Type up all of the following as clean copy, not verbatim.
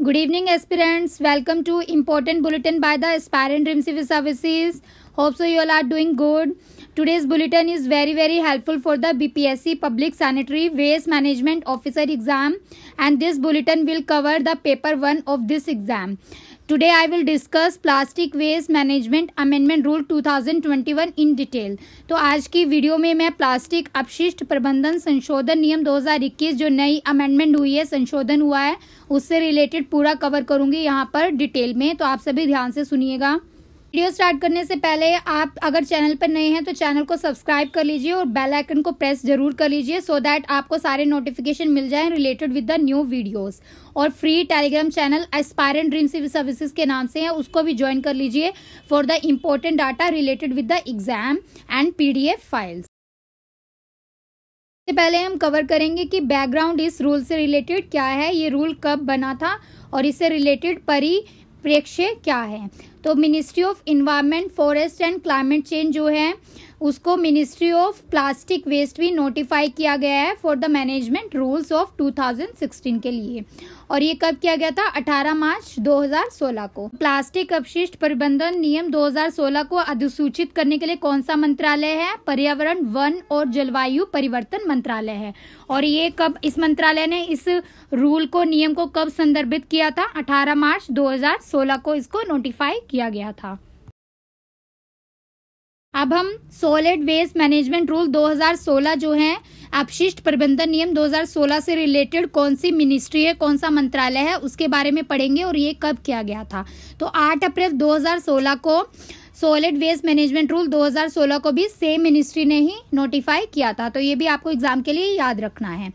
Good evening, aspirants. Welcome to important bulletin by the Aspirant Dream Civil Services. Hope so you all are doing good. Today's bulletin is very helpful for the BPSC Public Sanitary Waste Management Officer exam, and this bulletin will cover the paper 1 of this exam. Today I will discuss Plastic Waste Management Amendment Rule 2021 in detail. तो आज की video में मैं plastic अपशिष्ट प्रबंधन संशोधन नियम 2021 जो नई अमेंडमेंट हुई है, संशोधन हुआ है, उससे रिलेटेड पूरा कवर करूंगी यहाँ पर डिटेल में। तो आप सभी ध्यान से सुनिएगा। वीडियो स्टार्ट करने से पहले आप अगर चैनल पर नए हैं तो चैनल को सब्सक्राइब कर लीजिए और बेल आइकन को प्रेस जरूर कर लीजिए सो दैट आपको सारे नोटिफिकेशन मिल जाएं related with the new videos. और free Telegram channel aspirant dream civil services के नाम से है, उसको भी ज्वाइन कर लीजिए for the important data related with the exam and PDF files. सबसे पहले हम कवर करेंगे कि बैकग्राउंड इस रूल से रिलेटेड क्या है, ये रूल कब बना था और इससे रिलेटेड परिप्रेक्ष्य क्या है। तो ministry of environment, forest and climate change जो है उसको मिनिस्ट्री ऑफ प्लास्टिक वेस्ट भी नोटिफाई किया गया है for the management rules of 2016 के लिए। और ये कब किया गया था? 18 मार्च 2016 को। प्लास्टिक अपशिष्ट प्रबंधन नियम 2016 को अधिसूचित करने के लिए कौन सा मंत्रालय है? पर्यावरण, वन और जलवायु परिवर्तन मंत्रालय है। और ये कब इस मंत्रालय ने इस रूल को, नियम को कब संदर्भित किया था? 18 मार्च 2016 को इसको नोटिफाई किया गया था। अब हम सॉलिड वेस्ट मैनेजमेंट रूल 2016 जो है अपशिष्ट प्रबंधन नियम 2016 से रिलेटेड कौन सी मिनिस्ट्री है, कौन सा मंत्रालय है, उसके बारे में पढ़ेंगे और ये कब किया गया था। तो 8 अप्रैल 2016 को सॉलिड वेस्ट मैनेजमेंट रूल 2016 को भी सेम मिनिस्ट्री ने ही नोटिफाई किया था। तो ये भी आपको एग्जाम के लिए याद रखना है।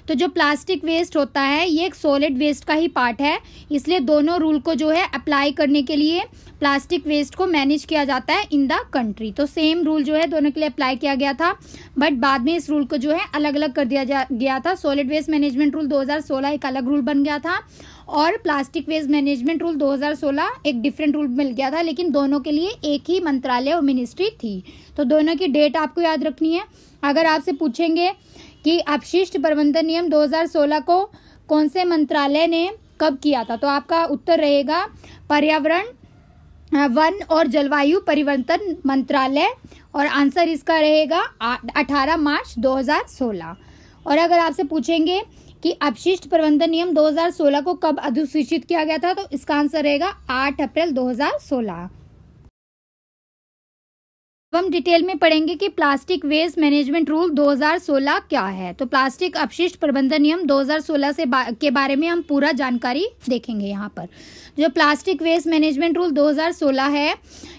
तो जो प्लास्टिक वेस्ट होता है ये एक सॉलिड वेस्ट का ही पार्ट है, इसलिए दोनों रूल को जो है अप्लाई करने के लिए प्लास्टिक वेस्ट को मैनेज किया जाता है इन द कंट्री। तो सेम रूल जो है दोनों के लिए अप्लाई किया गया था, बट बाद में इस रूल को जो है अलग अलग कर दिया गया था। सॉलिड वेस्ट मैनेजमेंट रूल 2016 एक अलग रूल बन गया था और प्लास्टिक वेस्ट मैनेजमेंट रूल 2016 एक डिफरेंट रूल मिल गया था, लेकिन दोनों के लिए एक ही मंत्रालय और मिनिस्ट्री थी। तो दोनों की डेट आपको याद रखनी है। अगर आपसे पूछेंगे कि अपशिष्ट प्रबंधन नियम 2016 को कौन से मंत्रालय ने कब किया था, तो आपका उत्तर रहेगा पर्यावरण, वन और जलवायु परिवर्तन मंत्रालय, और आंसर इसका रहेगा 18 मार्च 2016। और अगर आपसे पूछेंगे कि अपशिष्ट प्रबंधन नियम 2016 को कब अधिसूचित किया गया था, तो इसका आंसर रहेगा 8 अप्रैल 2016। अब हम डिटेल में पढ़ेंगे कि प्लास्टिक वेस्ट मैनेजमेंट रूल 2016 क्या है। तो प्लास्टिक अपशिष्ट प्रबंधन नियम 2016 के बारे में हम पूरा जानकारी देखेंगे यहाँ पर। जो प्लास्टिक वेस्ट मैनेजमेंट रूल 2016 है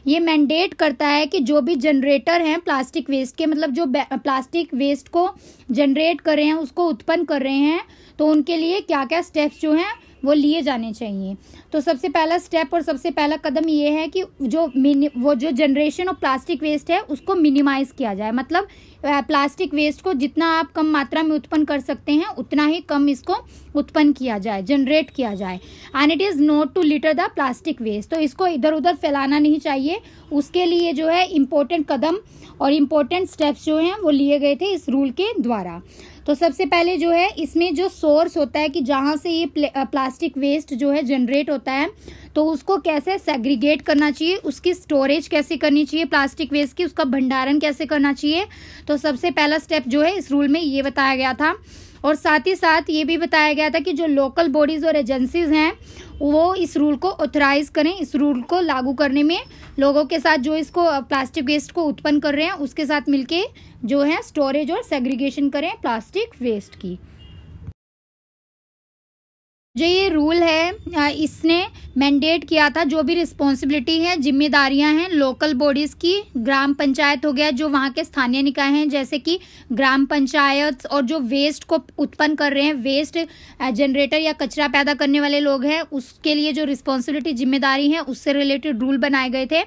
ये मैंडेट करता है कि जो भी जनरेटर हैं प्लास्टिक वेस्ट के, मतलब जो प्लास्टिक वेस्ट को जनरेट कर रहे हैं, उसको उत्पन्न कर रहे हैं, तो उनके लिए क्या क्या स्टेप्स जो हैं वो लिए जाने चाहिए। तो सबसे पहला स्टेप और सबसे पहला कदम ये है कि जो जनरेशन ऑफ प्लास्टिक वेस्ट है उसको मिनिमाइज किया जाए। मतलब प्लास्टिक वेस्ट को जितना आप कम मात्रा में उत्पन्न कर सकते हैं उतना ही कम इसको उत्पन्न किया जाए, जनरेट किया जाए। And it is not to litter the plastic waste. तो इसको इधर उधर फैलाना नहीं चाहिए। उसके लिए जो है इम्पोर्टेंट कदम और इम्पोर्टेंट स्टेप्स जो हैं वो लिए गए थे इस रूल के द्वारा। तो सबसे पहले जो है इसमें जो सोर्स होता है कि जहाँ से ये प्लास्टिक वेस्ट जो है जनरेट होता है, तो उसको कैसे सेग्रीगेट करना चाहिए, उसकी स्टोरेज कैसे करनी चाहिए प्लास्टिक वेस्ट की, उसका भंडारण कैसे करना चाहिए। तो सबसे पहला स्टेप जो है इस रूल में ये बताया गया था। और साथ ही साथ ये भी बताया गया था कि जो लोकल बॉडीज़ और एजेंसीज हैं वो इस रूल को ऑथराइज करें, इस रूल को लागू करने में लोगों के साथ जो इसको प्लास्टिक वेस्ट को उत्पन्न कर रहे हैं उसके साथ मिलके जो है स्टोरेज और सेग्रीगेशन करें प्लास्टिक वेस्ट की। जो ये रूल है इसने मैंडेट किया था जो भी रिस्पॉन्सिबिलिटी है, जिम्मेदारियां हैं लोकल बॉडीज़ की, ग्राम पंचायत हो गया, जो वहाँ के स्थानीय निकाय हैं जैसे कि ग्राम पंचायत, और जो वेस्ट को उत्पन्न कर रहे हैं, वेस्ट जनरेटर या कचरा पैदा करने वाले लोग हैं, उसके लिए जो रिस्पॉन्सिबिलिटी जिम्मेदारी है उससे रिलेटेड रूल बनाए गए थे।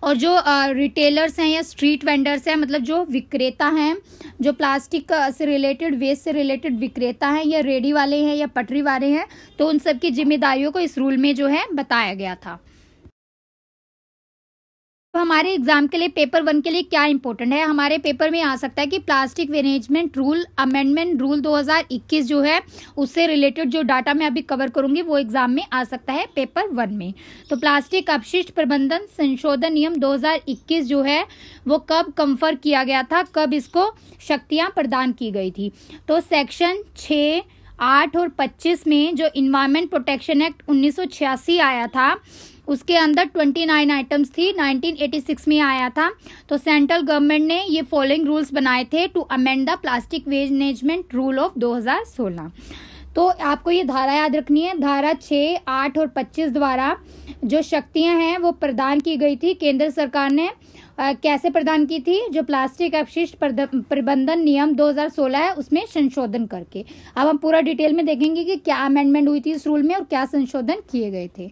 और जो रिटेलर्स हैं या स्ट्रीट वेंडर्स हैं, मतलब जो विक्रेता हैं, जो प्लास्टिक से रिलेटेड, वेस्ट से रिलेटेड विक्रेता हैं या रेडी वाले हैं या पटरी वाले हैं, तो उन सब की जिम्मेदारियों को इस रूल में जो है बताया गया था। तो हमारे एग्जाम के लिए पेपर 1 के लिए क्या इंपॉर्टेंट है, हमारे पेपर में आ सकता है कि plastic management rule amendment rule 2021 जो है उससे रिलेटेड जो डाटा मैं अभी कवर करूंगी वो एग्जाम में आ सकता है पेपर 1 में। तो प्लास्टिक अपशिष्ट प्रबंधन संशोधन नियम 2021 जो है वो कब कंफर किया गया था, कब इसको शक्तियां प्रदान की गई थी। तो सेक्शन 6, 8 और 25 में जो इन्वायरमेंट प्रोटेक्शन एक्ट 1986 आया था उसके अंदर 29 आइटम्स थी, 1986 में आया था। तो सेंट्रल गवर्नमेंट ने ये फॉलोइंग रूल्स बनाए थे to amend the plastic management rule of 2016। तो आपको ये धारा याद रखनी है, धारा 6, 8 और 25 द्वारा जो शक्तियां हैं वो प्रदान की गई थी केंद्र सरकार ने। कैसे प्रदान की थी, जो प्लास्टिक अपशिष्ट प्रबंधन नियम 2016 है उसमें संशोधन करके। अब हम पूरा डिटेल में देखेंगे कि क्या अमेंडमेंट हुई थी इस रूल में और क्या संशोधन किए गए थे।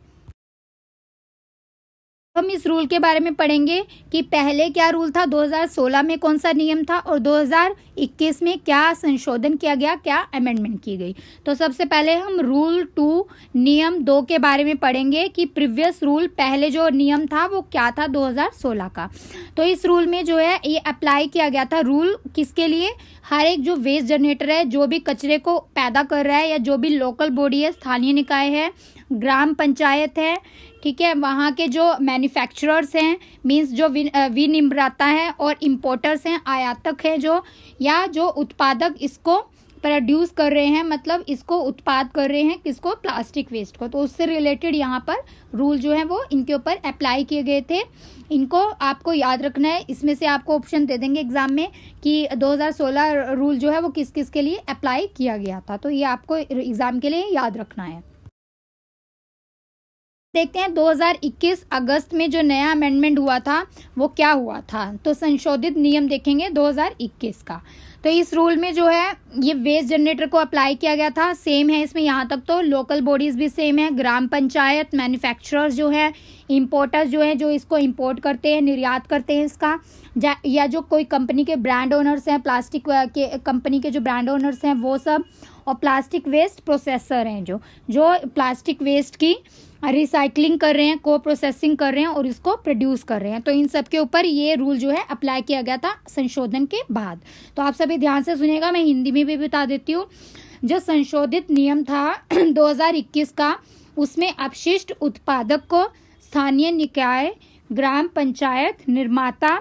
हम इस रूल के बारे में पढ़ेंगे कि पहले क्या रूल था, 2016 में कौन सा नियम था और 2021 में क्या संशोधन किया गया, क्या अमेंडमेंट की गई। तो सबसे पहले हम रूल 2 नियम 2 के बारे में पढ़ेंगे कि प्रीवियस रूल पहले जो नियम था वो क्या था 2016 का। तो इस रूल में जो है ये अप्लाई किया गया था रूल किसके लिए, हर एक जो वेस्ट जनरेटर है, जो भी कचरे को पैदा कर रहा है या जो भी लोकल बॉडी है, स्थानीय निकाय है, ग्राम पंचायत है, ठीक है, वहाँ के जो मैन्युफैक्चरर्स हैं मींस जो विनिर्माता है और इम्पोर्टर्स हैं, आयातक है जो, या जो उत्पादक इसको प्रोड्यूस कर रहे हैं, मतलब इसको उत्पाद कर रहे हैं किसको, प्लास्टिक वेस्ट को। तो उससे रिलेटेड यहाँ पर रूल जो है वो इनके ऊपर अप्लाई किए गए थे। इनको आपको याद रखना है, इसमें से आपको ऑप्शन दे देंगे एग्जाम में कि 2016 रूल जो है वो किस किस के लिए अप्लाई किया गया था। तो ये आपको एग्जाम के लिए याद रखना है। देखते हैं 2021 अगस्त में जो नया अमेंडमेंट हुआ था वो क्या हुआ था। तो संशोधित नियम देखेंगे 2021 का। तो इस रूल में जो है ये वेस्ट जनरेटर को अप्लाई किया गया था, सेम है इसमें यहाँ तक, तो लोकल बॉडीज भी सेम है, ग्राम पंचायत, मैन्युफैक्चरर्स जो है, इंपोर्टर्स जो है जो इसको इंपोर्ट करते हैं, निर्यात करते हैं इसका, या जो कोई कंपनी के ब्रांड ओनर्स हैं, प्लास्टिक के कंपनी के जो ब्रांड ओनर्स हैं वो सब, और प्लास्टिक वेस्ट प्रोसेसर हैं जो प्लास्टिक वेस्ट की रिसाइकलिंग कर रहे हैं, को प्रोसेसिंग कर रहे हैं और इसको प्रोड्यूस कर रहे हैं। तो इन सब के ऊपर ये रूल जो है अप्लाई किया गया था संशोधन के बाद। तो आप सभी ध्यान से सुनिएगा, मैं हिंदी में भी बता देती हूँ। जो संशोधित नियम था 2021 का, उसमें अपशिष्ट उत्पादक को स्थानीय निकाय, ग्राम पंचायत, निर्माता,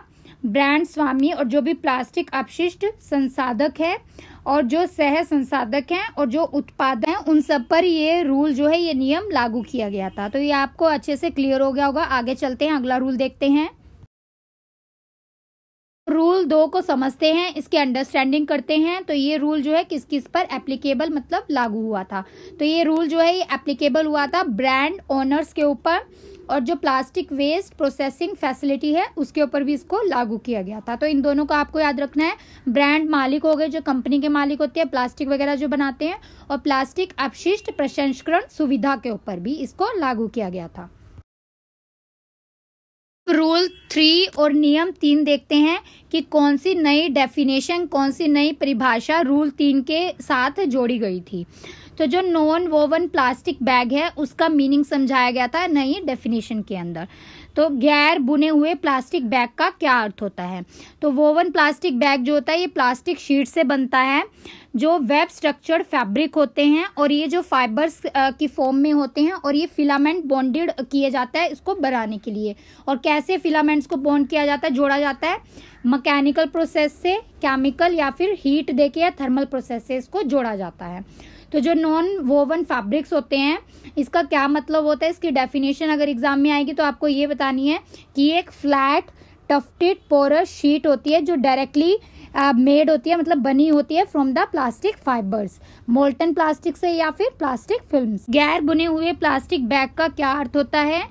ब्रांड स्वामी और जो भी प्लास्टिक अपशिष्ट संसाधक है और जो सह संसाधक हैं और जो उत्पादक हैं उन सब पर ये रूल जो है ये नियम लागू किया गया था। तो ये आपको अच्छे से क्लियर हो गया होगा। आगे चलते हैं, अगला रूल देखते हैं। रूल 2 को समझते हैं, इसकी अंडरस्टैंडिंग करते हैं। तो ये रूल जो है किस किस पर एप्लीकेबल मतलब लागू हुआ था। तो ये रूल जो है ये एप्लीकेबल हुआ था ब्रांड ओनर्स के ऊपर, और जो प्लास्टिक वेस्ट प्रोसेसिंग फैसिलिटी है उसके ऊपर भी इसको लागू किया गया था। तो इन दोनों को आपको याद रखना है। ब्रांड मालिक हो गए, जो कंपनी के मालिक होते हैं प्लास्टिक वगैरह जो बनाते हैं, और प्लास्टिक अपशिष्ट प्रसंस्करण सुविधा के ऊपर भी इसको लागू किया गया था। रूल 3 और नियम 3 देखते हैं कि कौन सी नई डेफिनेशन, कौन सी नई परिभाषा रूल 3 के साथ जोड़ी गई थी। तो जो नॉन वोवन प्लास्टिक बैग है उसका मीनिंग समझाया गया था नई डेफिनेशन के अंदर। तो गैर बुने हुए प्लास्टिक बैग का क्या अर्थ होता है। तो वोवन प्लास्टिक बैग जो होता है ये प्लास्टिक शीट से बनता है, जो वेब स्ट्रक्चर्ड फैब्रिक होते हैं और ये जो फाइबर्स की फॉर्म में होते हैं, और ये फिलामेंट बॉन्डेड किया जाता है इसको बनाने के लिए। और कैसे फिलामेंट्स को बॉन्ड किया जाता है, जोड़ा जाता है, मैकेनिकल प्रोसेस से, केमिकल या फिर हीट देके या थर्मल प्रोसेस से इसको जोड़ा जाता है। तो जो नॉन वोवन फैब्रिक्स होते हैं इसका क्या मतलब होता है, इसकी डेफिनेशन अगर एग्जाम में आएगी तो आपको ये बतानी है कि एक फ्लैट टफ्टेड पोरस शीट होती है जो डायरेक्टली मेड होती है, मतलब बनी होती है from the plastic fibres, molten plastic से या फिर प्लास्टिक फिल्म्स। गैर बुने हुए प्लास्टिक बैग का क्या अर्थ होता है।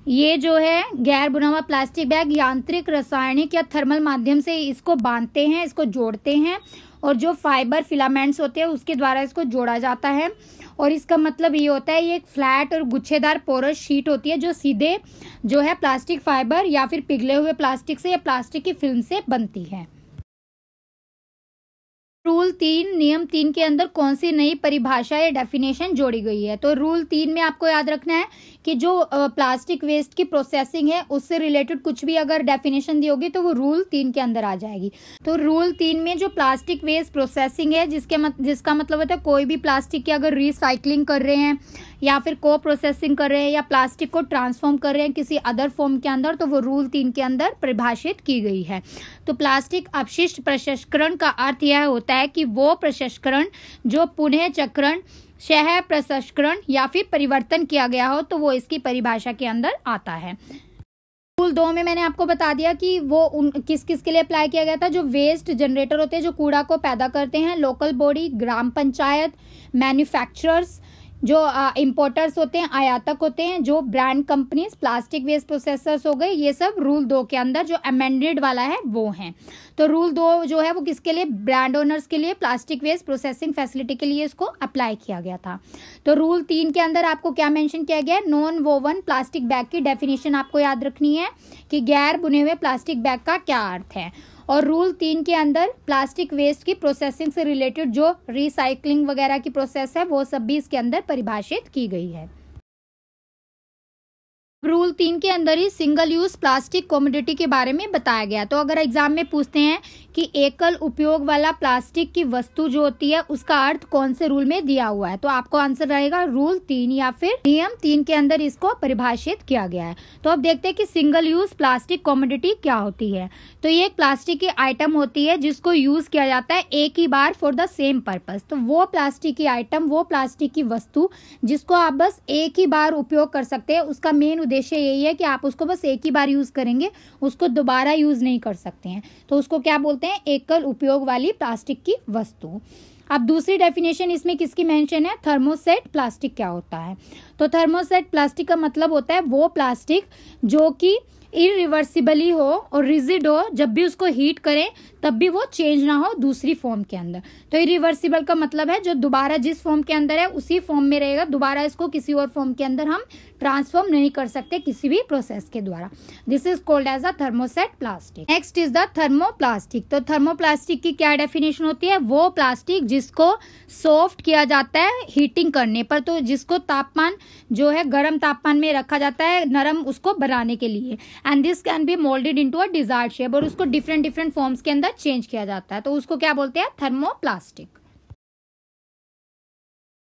ये जो है गैर बुना हुआ प्लास्टिक बैग यांत्रिक, रासायनिक या थर्मल माध्यम से इसको बांधते हैं, इसको जोड़ते हैं, और जो फाइबर फिलामेंट्स होते हैं उसके द्वारा इसको जोड़ा जाता है। और इसका मतलब ये होता है ये एक फ्लैट और गुच्छेदार पोरस शीट होती है जो सीधे जो है प्लास्टिक फाइबर या फिर पिघले हुए प्लास्टिक से या प्लास्टिक की फिल्म से बनती है। रूल 3 नियम 3 के अंदर कौन सी नई परिभाषा या डेफिनेशन जोड़ी गई है? तो रूल 3 में आपको याद रखना है कि जो प्लास्टिक वेस्ट की प्रोसेसिंग है उससे रिलेटेड कुछ भी अगर डेफिनेशन दी होगी तो वो रूल 3 के अंदर आ जाएगी। तो रूल 3 में जो प्लास्टिक वेस्ट प्रोसेसिंग है जिसका मतलब होता है कोई भी प्लास्टिक की अगर रिसाइकलिंग कर रहे हैं या फिर को प्रोसेसिंग कर रहे हैं या प्लास्टिक को ट्रांसफॉर्म कर रहे हैं किसी अदर फॉर्म के अंदर, तो वो रूल 3 के अंदर परिभाषित की गई है। तो प्लास्टिक अपशिष्ट प्रसंस्करण का अर्थ यह होता है कि वो प्रसंस्करण जो पुनः चक्रण, सह प्रसंस्करण या फिर परिवर्तन किया गया हो तो वो इसकी परिभाषा के अंदर आता है। रूल 2 में मैंने आपको बता दिया कि वो किस किस के लिए अप्लाई किया गया था। जो वेस्ट जनरेटर होते हैं जो कूड़ा को पैदा करते हैं, लोकल बॉडी, ग्राम पंचायत, मैन्युफैक्चरर्स, जो इंपोर्टर्स होते हैं, आयातक होते हैं, जो brand companies, plastic waste processors हो गए, ये सब रूल 2 के अंदर जो अमेंडेड वाला है वो हैं। तो रूल 2 जो है वो किसके लिए? ब्रांड ओनर्स के लिए, प्लास्टिक वेस्ट प्रोसेसिंग फैसिलिटी के लिए इसको अप्लाई किया गया था। तो रूल 3 के अंदर आपको क्या मेंशन किया गया है? नॉन वोवन प्लास्टिक बैग की डेफिनेशन आपको याद रखनी है कि गैर बुने हुए प्लास्टिक बैग का क्या अर्थ है। और रूल 3 के अंदर प्लास्टिक वेस्ट की प्रोसेसिंग से रिलेटेड जो रिसाइकलिंग वगैरह की प्रोसेस है वो सब भी इसके अंदर परिभाषित की गई है। रूल 3 के अंदर ही सिंगल यूज प्लास्टिक कमोडिटी के बारे में बताया गया। तो अगर एग्जाम में पूछते हैं कि एकल उपयोग वाला प्लास्टिक की वस्तु जो होती है उसका अर्थ कौन से रूल में दिया हुआ है, तो आपको आंसर रहेगा रूल 3 या फिर नियम 3 के अंदर इसको परिभाषित किया गया है। तो अब देखते हैं कि सिंगल यूज प्लास्टिक कमोडिटी क्या होती है। तो ये एक प्लास्टिक की आइटम होती है जिसको यूज किया जाता है एक ही बार फॉर द सेम पर्पज। तो वो प्लास्टिक की आइटम, वो प्लास्टिक की वस्तु जिसको आप बस एक ही बार उपयोग कर सकते हैं, उसका मेन उद्देश्य यही है कि आप उसको बस एक ही बार यूज करेंगे, उसको दोबारा यूज नहीं कर सकते हैं। तो उसको क्या बोलते हैं? एकल उपयोग वाली प्लास्टिक की वस्तु। अब दूसरी डेफिनेशन इसमें किसकी मेंशन है? थर्मोसेट प्लास्टिक क्या होता है? तो थर्मोसेट प्लास्टिक का मतलब होता है वो प्लास्टिक जो कि इरिवर्सिबली हो और रिजिड हो, जब भी उसको हीट करें तब भी वो चेंज ना हो दूसरी फॉर्म के अंदर। तो इरिवर्सिबल का मतलब है जो दोबारा जिस फॉर्म के अंदर है उसी फॉर्म में रहेगा, दोबारा इसको किसी और फॉर्म के अंदर हम ट्रांसफॉर्म नहीं कर सकते किसी भी प्रोसेस के द्वारा। This is called as a thermoset plastic. Next is the thermoplastic. तो थर्मोप्लास्टिक की क्या डेफिनेशन होती है? वो प्लास्टिक जिसको सॉफ्ट किया जाता है हीटिंग करने पर, तो जिसको तापमान जो है गर्म तापमान में रखा जाता है नरम उसको बनाने के लिए, and this can be moulded into a desired shape, और उसको डिफरेंट फॉर्म्स के अंदर चेंज किया जाता है, तो उसको क्या बोलते हैं? थर्मोप्लास्टिक।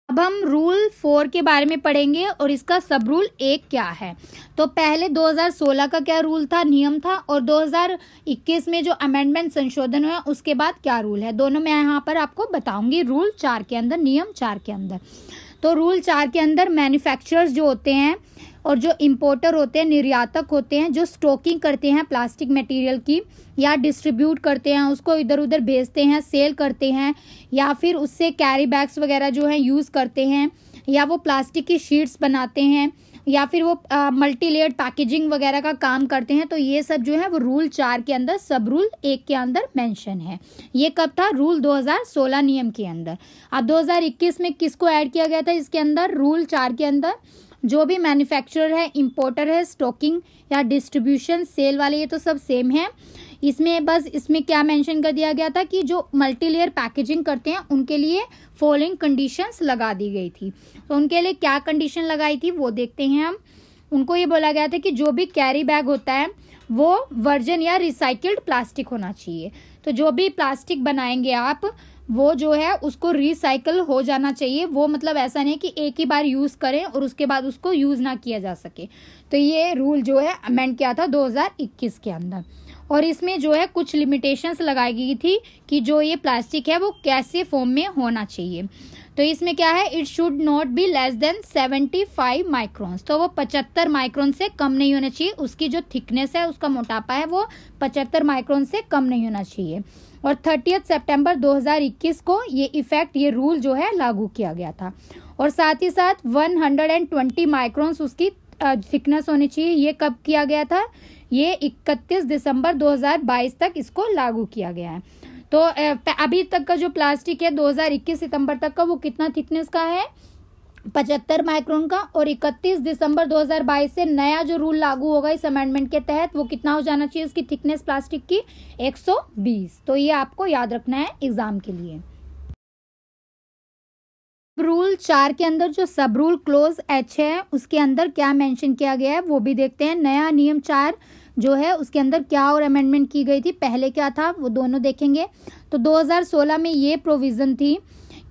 अब हम रूल 4 के बारे में पढ़ेंगे और इसका सब रूल 1 क्या है। तो पहले 2016 का क्या रूल था, नियम था, और 2021 में जो अमेंडमेंट संशोधन हुआ उसके बाद क्या रूल है, दोनों मैं यहाँ पर आपको बताऊंगी रूल 4 के अंदर, नियम 4 के अंदर। तो रूल 4 के अंदर मैन्युफैक्चरर्स जो होते हैं और जो इंपोर्टर होते हैं, निर्यातक होते हैं, जो स्टॉकिंग करते हैं प्लास्टिक मटेरियल की या डिस्ट्रीब्यूट करते हैं, उसको इधर उधर भेजते हैं, सेल करते हैं, या फिर उससे कैरी बैग्स वगैरह जो हैं यूज़ करते हैं, या वो प्लास्टिक की शीट्स बनाते हैं, या फिर वो मल्टी लेयर्ड पैकेजिंग वगैरह का काम करते हैं। तो ये सब जो है वो रूल 4 के अंदर सब रूल 1 के अंदर मेंशन है। ये कब था? रूल 2016 नियम के अंदर। अब 2021 में किसको ऐड किया गया था इसके अंदर? रूल 4 के अंदर जो भी मैन्युफैक्चरर है, इंपोर्टर है, स्टॉकिंग या डिस्ट्रीब्यूशन, सेल वाले, ये तो सब सेम है। इसमें बस इसमें क्या मेंशन कर दिया गया था कि जो मल्टी लेयर पैकेजिंग करते हैं उनके लिए फॉलोइंग कंडीशंस लगा दी गई थी। तो उनके लिए क्या कंडीशन लगाई थी वो देखते हैं हम। उनको ये बोला गया था कि जो भी कैरी बैग होता है वो वर्जन या रिसाइकिल्ड प्लास्टिक होना चाहिए। तो जो भी प्लास्टिक बनाएंगे आप वो जो है उसको रिसाइकल हो जाना चाहिए। वो मतलब ऐसा नहीं कि एक ही बार यूज़ करें और उसके बाद उसको यूज़ ना किया जा सके। तो ये रूल जो है अमेंड किया था 2021 के अंदर, और इसमें जो है कुछ लिमिटेशंस लगाई गई थी कि जो ये प्लास्टिक है वो कैसे फॉर्म में होना चाहिए। तो इसमें क्या है? It should not be less than 75 microns. तो वो 75 माइक्रॉन से कम नहीं होना चाहिए। उसकी जो थिकनेस है, उसका मोटापा है, वो 75 माइक्रॉन से कम नहीं होना चाहिए। और 30 सितंबर 2021 को ये रूल जो है लागू किया गया था। और साथ ही साथ 120 माइक्रॉन्स उसकी थिकनेस होनी चाहिए। ये कब किया गया था? ये 31 दिसंबर 2022 तक इसको लागू किया गया है। तो अभी तक का जो प्लास्टिक है 2021 सितंबर तक का, वो कितना थिकनेस का है? 75 माइक्रोन का। और 31 दिसंबर 2022 से नया जो रूल लागू होगा इस अमेंडमेंट के तहत, वो कितना हो जाना चाहिए उसकी थिकनेस प्लास्टिक की? 120। तो ये आपको याद रखना है एग्जाम के लिए। रूल 4 के अंदर जो सब रूल क्लोज एच है उसके अंदर क्या मेंशन किया गया है वो भी देखते हैं। नया नियम 4 जो है उसके अंदर क्या और अमेंडमेंट की गई थी, पहले क्या था, वो दोनों देखेंगे। तो 2016 में ये प्रोविज़न थी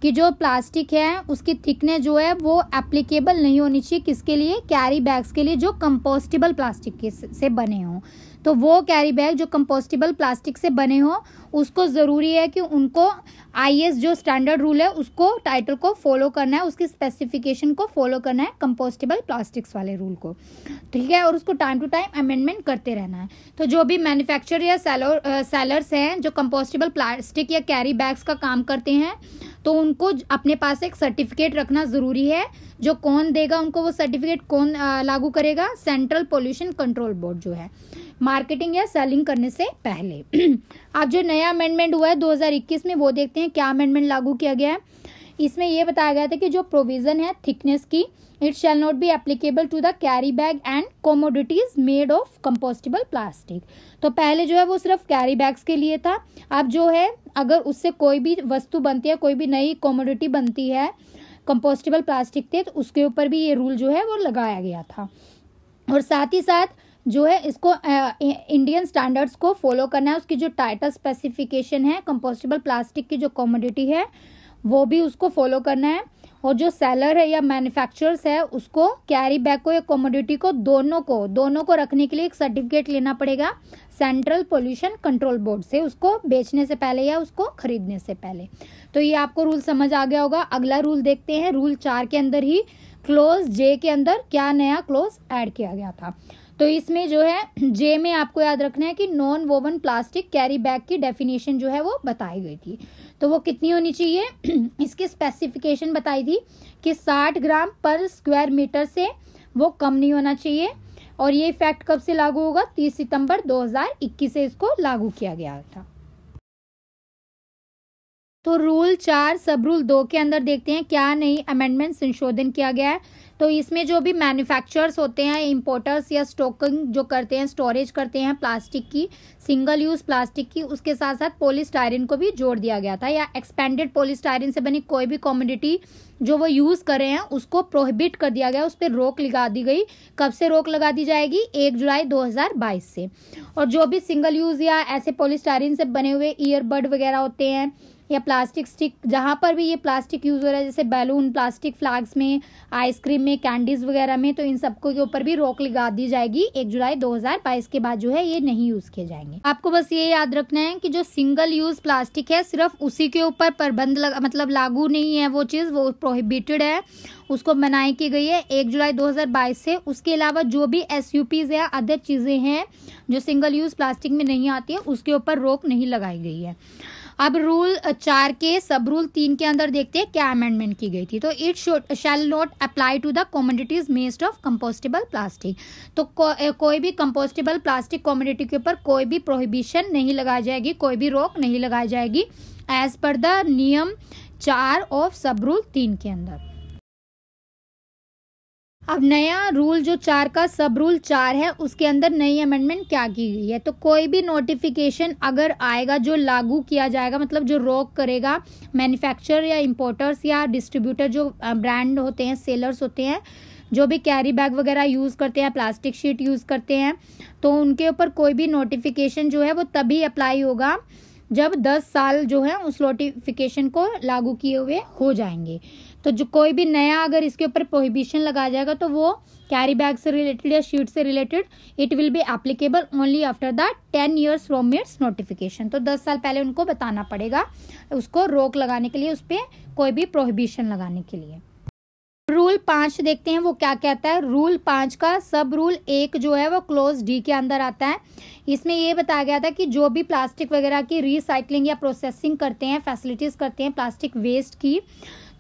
कि जो प्लास्टिक है उसकी थिकनेस जो है वो एप्लीकेबल नहीं होनी चाहिए, किसके लिए, कैरी बैग्स के लिए जो कंपोस्टेबल प्लास्टिक के से बने हों। तो वो कैरी बैग जो कंपोस्टेबल प्लास्टिक से बने हों उसको ज़रूरी है कि उनको आईएस जो स्टैंडर्ड रूल है उसको टाइटल को फॉलो करना है, उसकी स्पेसिफिकेशन को फॉलो करना है, कंपोस्टेबल प्लास्टिक्स वाले रूल को, ठीक है। और उसको टाइम टू टाइम अमेंडमेंट करते रहना है। तो जो भी मैन्युफैक्चरर या सेलर्स हैं जो कंपोस्टेबल प्लास्टिक या कैरी बैग्स का काम करते हैं तो उनको अपने पास एक सर्टिफिकेट रखना ज़रूरी है। जो कौन देगा उनको वो सर्टिफिकेट, कौन लागू करेगा, सेंट्रल पोल्यूशन कंट्रोल बोर्ड जो है, मार्केटिंग या सेलिंग करने से पहले। अब जो नया अमेंडमेंट हुआ है 2021 में वो देखते हैं क्या अमेंडमेंट लागू किया गया है। इसमें यह बताया गया था कि जो प्रोविज़न है थिकनेस की, it shall not be applicable to the carry bag and commodities made of compostable plastic. तो पहले जो है वो सिर्फ कैरी बैग्स के लिए था। अब जो है अगर उससे कोई भी वस्तु बनती है, कोई भी नई कमोडिटी बनती है कंपोस्टेबल प्लास्टिक थे, तो उसके ऊपर भी ये रूल जो है वो लगाया गया था। और साथ ही साथ जो है इसको इंडियन स्टैंडर्ड्स को फॉलो करना है। उसकी जो टाइटल स्पेसिफिकेशन है कंपोस्टेबल प्लास्टिक की जो कमोडिटी है वो भी उसको फॉलो करना है। और जो सेलर है या मैन्युफैक्चरर्स है उसको कैरी बैग को या कमोडिटी को दोनों को रखने के लिए एक सर्टिफिकेट लेना पड़ेगा सेंट्रल पोल्यूशन कंट्रोल बोर्ड से, उसको बेचने से पहले या उसको खरीदने से पहले। तो ये आपको रूल समझ आ गया होगा। अगला रूल देखते हैं। रूल 4 के अंदर ही क्लोज जे के अंदर क्या नया क्लोज ऐड किया गया था। तो इसमें जो है जे में आपको याद रखना है कि non woven plastic carry bag की डेफिनेशन जो है वो बताई गई थी। तो वो कितनी होनी चाहिए, इसकी स्पेसिफिकेशन बताई थी कि 60 ग्राम पर स्क्वायर मीटर से वो कम नहीं होना चाहिए। और ये इफेक्ट कब से लागू होगा, 30 सितंबर 2021 से इसको लागू किया गया था। तो रूल 4 सब रूल 2 के अंदर देखते हैं क्या नई अमेंडमेंट संशोधन किया गया है। तो इसमें जो भी मैन्युफैक्चरर्स होते हैं, इंपोर्टर्स या स्टॉकिंग जो करते हैं, स्टोरेज करते हैं प्लास्टिक की, सिंगल यूज़ प्लास्टिक की, उसके साथ साथ पॉलीस्टायरीन को भी जोड़ दिया गया था। या एक्सपेंडेड पॉलीस्टायरीन से बनी कोई भी कमोडिटी जो वो यूज़ कर रहे हैं उसको प्रोहिबिट कर दिया गया, उस पर रोक लगा दी गई। कब से रोक लगा दी जाएगी, 1 जुलाई 2022 से। और जो भी सिंगल यूज़ या ऐसे पॉलीस्टायरीन से बने हुए ईयरबड वगैरह होते हैं या प्लास्टिक स्टिक, जहाँ पर भी ये प्लास्टिक यूज़ हो रहा है, जैसे बैलून, प्लास्टिक फ्लैग्स में, आइसक्रीम में, कैंडीज़ वगैरह में, तो इन सबको के ऊपर भी रोक लगा दी जाएगी। 1 जुलाई 2022 के बाद जो है ये नहीं यूज़ किए जाएंगे। आपको बस ये याद रखना है कि जो सिंगल यूज़ प्लास्टिक है सिर्फ उसी के ऊपर प्रतिबंध मतलब लागू नहीं है, वो चीज़ वो प्रोहिबिटेड है, उसको मनाही की गई है 1 जुलाई 2022 से। उसके अलावा जो भी SUPs या अदर चीज़ें हैं जो सिंगल यूज़ प्लास्टिक में नहीं आती है उसके ऊपर रोक नहीं लगाई गई है। अब रूल 4 के सब रूल 3 के अंदर देखते हैं क्या अमेंडमेंट की गई थी। तो it shall not apply to the commodities made of compostable plastic. तो कोई भी कंपोस्टेबल प्लास्टिक कमोडिटी के ऊपर कोई भी प्रोहिबिशन नहीं लगाई जाएगी, कोई भी रोक नहीं लगाई जाएगी एज पर द नियम 4 ऑफ सब रूल 3 के अंदर। अब नया रूल जो 4 का सब रूल 4 है उसके अंदर नई अमेंडमेंट क्या की गई है। तो कोई भी नोटिफिकेशन अगर आएगा जो लागू किया जाएगा, मतलब जो रोक करेगा मैन्युफैक्चरर या इंपोर्टर्स या डिस्ट्रीब्यूटर, जो ब्रांड होते हैं, सेलर्स होते हैं, जो भी कैरी बैग वगैरह यूज़ करते हैं, प्लास्टिक शीट यूज़ करते हैं, तो उनके ऊपर कोई भी नोटिफिकेशन जो है वो तभी अप्लाई होगा जब 10 साल जो है उस नोटिफिकेशन को लागू किए हुए हो जाएंगे। तो जो कोई भी नया अगर इसके ऊपर प्रोहिबिशन लगाया जाएगा तो वो कैरी बैग से रिलेटेड या शीट से related, it will be applicable only after the 10 years from its notification. तो 10 साल पहले उनको बताना पड़ेगा उसको रोक लगाने के लिए, उस पर कोई भी प्रोहिबिशन लगाने के लिए। रूल 5 देखते हैं वो क्या कहता है। रूल 5 का सब रूल 1 जो है वो क्लोज डी के अंदर आता है। इसमें ये बताया गया था कि जो भी प्लास्टिक वगैरह की रिसाइकलिंग या प्रोसेसिंग करते हैं, फैसिलिटीज़ करते हैं प्लास्टिक वेस्ट की,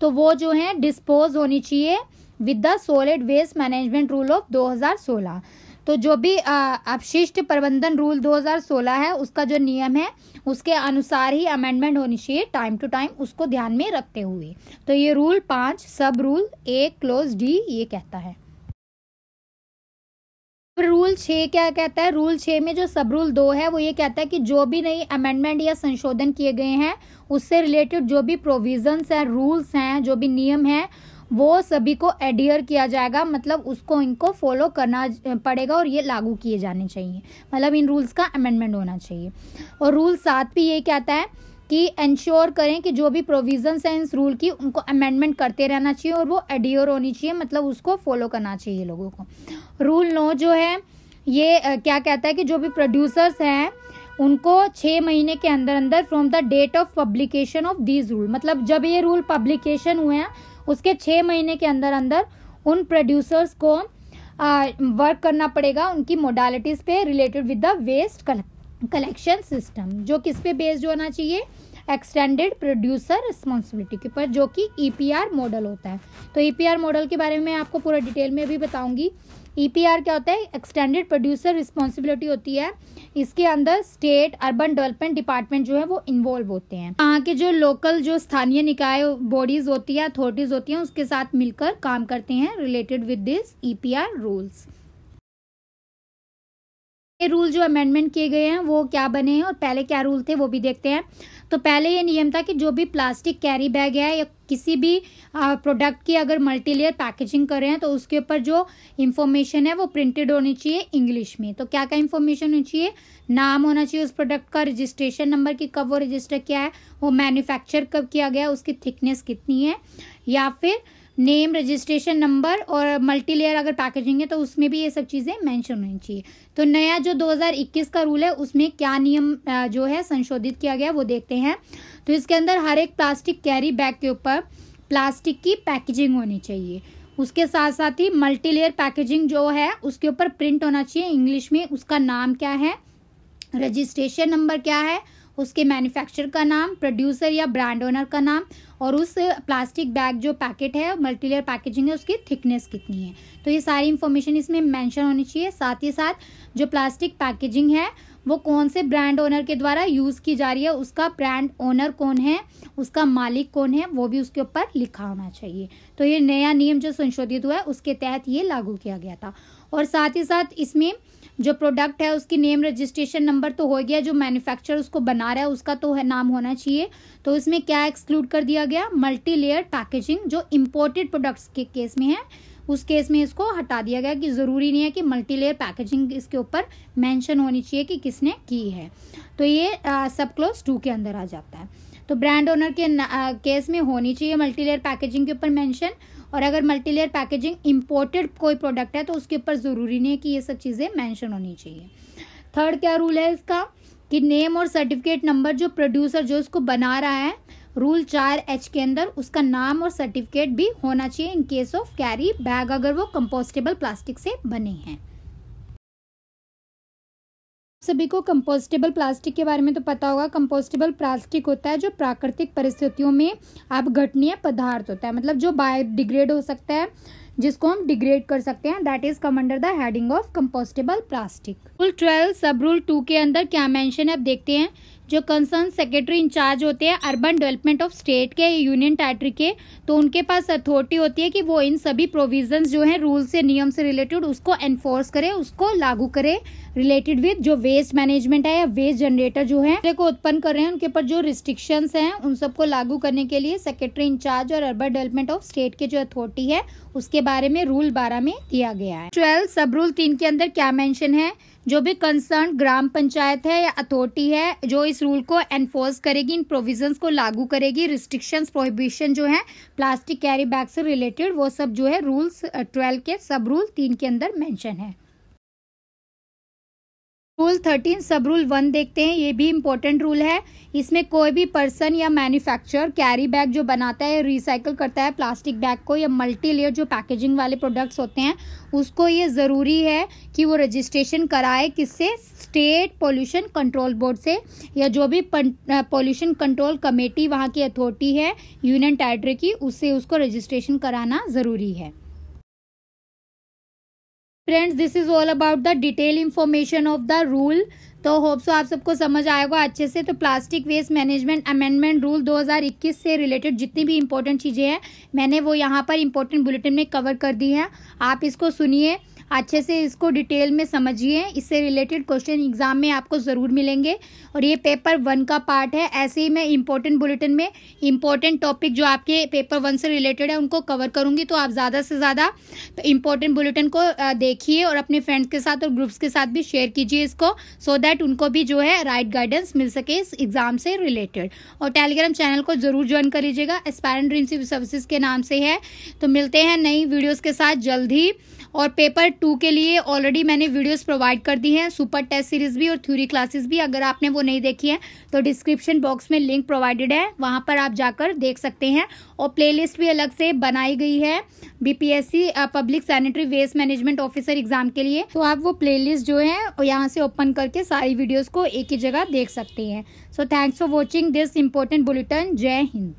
तो वो जो है डिस्पोज होनी चाहिए with the solid waste management rule of 2016। तो जो भी अपशिष्ट प्रबंधन रूल 2016 है उसका जो नियम है उसके अनुसार ही अमेंडमेंट होनी चाहिए टाइम टू टाइम, उसको ध्यान में रखते हुए। तो ये रूल 5 सब रूल 1 क्लोज डी ये कहता है। रूल 6 क्या कहता है? रूल 6 में जो सब रूल 2 है वो ये कहता है कि जो भी नई अमेंडमेंट या संशोधन किए गए हैं उससे रिलेटेड जो भी प्रोविजंस हैं, रूल्स हैं, जो भी नियम हैं, वो सभी को एडियर किया जाएगा, मतलब उसको इनको फॉलो करना पड़ेगा और ये लागू किए जाने चाहिए, मतलब इन रूल्स का अमेंडमेंट होना चाहिए। और रूल 7 भी ये कहता है कि इंश्योर करें कि जो भी प्रोविजंस हैं इस रूल की उनको अमेंडमेंट करते रहना चाहिए और वो एडियर होनी चाहिए, मतलब उसको फॉलो करना चाहिए लोगों को। रूल 9 जो है ये क्या कहता है कि जो भी प्रोड्यूसर्स हैं उनको 6 महीने के अंदर अंदर from the date of publication of these rule, मतलब जब ये रूल पब्लिकेशन हुए हैं उसके 6 महीने के अंदर अंदर उन प्रोड्यूसर्स को वर्क करना पड़ेगा उनकी मोडालिटीज़ पे related with the waste collection system, जो किस पे बेस्ड होना चाहिए? एक्सटेंडेड प्रोड्यूसर रिस्पॉन्सिबिलिटी के ऊपर, जो कि ईपीआर मॉडल होता है। तो ईपीआर मॉडल के बारे में मैं आपको पूरा डिटेल में अभी बताऊंगी। ईपीआर क्या होता है? एक्सटेंडेड प्रोड्यूसर रिस्पॉन्सिबिलिटी होती है। इसके अंदर स्टेट अर्बन डेवलपमेंट डिपार्टमेंट जो है वो इन्वॉल्व होते हैं। यहाँ के जो लोकल जो स्थानीय निकाय बॉडीज होती है, अथॉरिटीज होती हैं, उसके साथ मिलकर काम करते हैं related with this EPR rules. ये रूल जो अमेंडमेंट किए गए हैं वो क्या बने हैं और पहले क्या रूल थे वो भी देखते हैं। तो पहले ये नियम था कि जो भी प्लास्टिक कैरी बैग है या किसी भी प्रोडक्ट की अगर मल्टी लेयर पैकेजिंग कर रहे हैं तो उसके ऊपर जो इन्फॉर्मेशन है वो प्रिंटेड होनी चाहिए इंग्लिश में। तो क्या क्या इन्फॉर्मेशन होनी चाहिए? नाम होना चाहिए उस प्रोडक्ट का, रजिस्ट्रेशन नंबर की कब वो रजिस्टर किया है, वो मैन्युफैक्चर कब किया गया, उसकी थिकनेस कितनी है, या फिर नेम, रजिस्ट्रेशन नंबर, और मल्टी लेयर अगर पैकेजिंग है तो उसमें भी ये सब चीज़ें मेंशन होनी चाहिए। तो नया जो 2021 का रूल है उसमें क्या नियम जो है संशोधित किया गया वो देखते हैं। तो इसके अंदर हर एक प्लास्टिक कैरी बैग के ऊपर प्लास्टिक की पैकेजिंग होनी चाहिए। उसके साथ साथ ही मल्टी लेयर पैकेजिंग जो है उसके ऊपर प्रिंट होना चाहिए इंग्लिश में, उसका नाम क्या है, रजिस्ट्रेशन नंबर क्या है, उसके मैन्युफैक्चरर का नाम, प्रोड्यूसर या ब्रांड ओनर का नाम, और उस प्लास्टिक बैग जो पैकेट है मल्टीलेयर पैकेजिंग है उसकी थिकनेस कितनी है। तो ये सारी इन्फॉर्मेशन इसमें मेंशन होनी चाहिए। साथ ही साथ जो प्लास्टिक पैकेजिंग है वो कौन से ब्रांड ओनर के द्वारा यूज़ की जा रही है, उसका ब्रांड ओनर कौन है, उसका मालिक कौन है, वो भी उसके ऊपर लिखा होना चाहिए। तो ये नया नियम जो संशोधित हुआ है उसके तहत ये लागू किया गया था। और साथ ही साथ इसमें जो प्रोडक्ट है उसकी नेम, रजिस्ट्रेशन नंबर तो हो गया, जो मैन्युफैक्चर उसको बना रहा है उसका तो है नाम होना चाहिए। तो इसमें क्या एक्सक्लूड कर दिया गया? मल्टी लेयर पैकेजिंग जो इम्पोर्टेड प्रोडक्ट्स के केस में है उस केस में इसको हटा दिया गया कि ज़रूरी नहीं है कि मल्टी लेयर पैकेजिंग इसके ऊपर मेंशन होनी चाहिए कि किसने की है। तो ये सब क्लॉज 2 के अंदर आ जाता है। तो ब्रांड ओनर के केस में होनी चाहिए मल्टी लेयर पैकेजिंग के ऊपर मेंशन, और अगर मल्टी लेयर पैकेजिंग इम्पोर्टेड कोई प्रोडक्ट है तो उसके ऊपर ज़रूरी नहीं है कि ये सब चीज़ें मेंशन होनी चाहिए। थर्ड क्या रूल है इसका कि नेम और सर्टिफिकेट नंबर जो प्रोड्यूसर जो इसको बना रहा है रूल 4H के अंदर उसका नाम और सर्टिफिकेट भी होना चाहिए in case of carry bag अगर वो कंपोस्टेबल प्लास्टिक से बने हैं। सभी को कंपोस्टेबल प्लास्टिक के बारे में तो पता होगा। कंपोस्टेबल प्लास्टिक होता है जो प्राकृतिक परिस्थितियों में अपघटनीय पदार्थ होता है, मतलब जो बायोडिग्रेड हो सकता है, जिसको हम डिग्रेड कर सकते हैं, that is come under the heading of compostable plastic. Rule 12 सब रूल 2 के अंदर क्या मेंशन है अब देखते हैं। जो कंसर्न सेक्रेटरी इंचार्ज होते हैं अर्बन डेवलपमेंट ऑफ स्टेट के, यूनियन टेरिटरी के, तो उनके पास अथॉरिटी होती है कि वो इन सभी प्रोविजंस जो है रूल से, नियम से रिलेटेड उसको एनफोर्स करे, उसको लागू करे रिलेटेड विद जो वेस्ट मैनेजमेंट है या वेस्ट जनरेटर जो है को उत्पन्न कर रहे हैं उनके ऊपर जो रिस्ट्रिक्शंस हैं उन सबको लागू करने के लिए सेक्रेटरी इंचार्ज और अर्बन डेवलपमेंट ऑफ स्टेट के जो अथॉरिटी है उसके बारे में रूल 12 में दिया गया है। 12 सब रूल 3 के अंदर क्या मेंशन है? जो भी कंसर्न ग्राम पंचायत है या अथॉरिटी है जो इस रूल को एनफोर्स करेगी, इन प्रोविजंस को लागू करेगी, रिस्ट्रिक्शंस, प्रोहिबिशन जो है प्लास्टिक कैरी बैग से रिलेटेड वो सब जो है रूल्स 12 के सब रूल 3 के अंदर मेंशन है। रूल 13 सब रूल 1 देखते हैं। ये भी इम्पोर्टेंट रूल है। इसमें कोई भी पर्सन या मैन्युफैक्चरर कैरी बैग जो बनाता है, रिसाइकल करता है प्लास्टिक बैग को या मल्टी लेयर जो पैकेजिंग वाले प्रोडक्ट्स होते हैं उसको ये ज़रूरी है कि वो रजिस्ट्रेशन कराए किससे? स्टेट पोल्यूशन कंट्रोल बोर्ड से, या जो भी पोल्यूशन कंट्रोल कमेटी वहाँ की अथॉरिटी है यूनियन टेरिटरी की, उससे उसको रजिस्ट्रेशन कराना ज़रूरी है। Friends, this is all about the detail information of the rule. तो होप सो आप सबको समझ आएगा अच्छे से। तो plastic waste management amendment rule 2021 से रिलेटेड जितनी भी इंपॉर्टेंट चीज़ें हैं मैंने वो यहाँ पर इंपॉर्टेंट बुलेटिन में कवर कर दी हैं। आप इसको सुनिए, अच्छे से इसको डिटेल में समझिए, इससे रिलेटेड क्वेश्चन एग्जाम में आपको ज़रूर मिलेंगे। और ये पेपर 1 का पार्ट है। ऐसे ही मैं इंपॉर्टेंट बुलेटिन में इंपॉर्टेंट टॉपिक जो आपके पेपर 1 से रिलेटेड है उनको कवर करूँगी। तो आप ज़्यादा से ज़्यादा इंपॉर्टेंट बुलेटिन को देखिए और अपने फ्रेंड्स के साथ और ग्रुप्स के साथ भी शेयर कीजिए इसको, सो दैट उनको भी जो है राइट गाइडेंस मिल सके इस एग्ज़ाम से रिलेटेड। और टेलीग्राम चैनल को ज़रूर ज्वाइन कर लीजिएगा, एस्पायरेंट ड्रीम सिविल सर्विसेज के नाम से है। तो मिलते हैं नई वीडियोज़ के साथ जल्द ही। और पेपर 2 के लिए ऑलरेडी मैंने वीडियोस प्रोवाइड कर दी हैं, सुपर टेस्ट सीरीज भी और थ्योरी क्लासेस भी। अगर आपने वो नहीं देखी है तो डिस्क्रिप्शन बॉक्स में लिंक प्रोवाइडेड है, वहां पर आप जाकर देख सकते हैं। और प्लेलिस्ट भी अलग से बनाई गई है BPSC public sanitary waste management officer exam के लिए। तो आप वो प्लेलिस्ट जो है यहाँ से ओपन करके सारी वीडियोज को एक ही जगह देख सकते हैं। So thanks for watching this important bulletin. जय हिंद।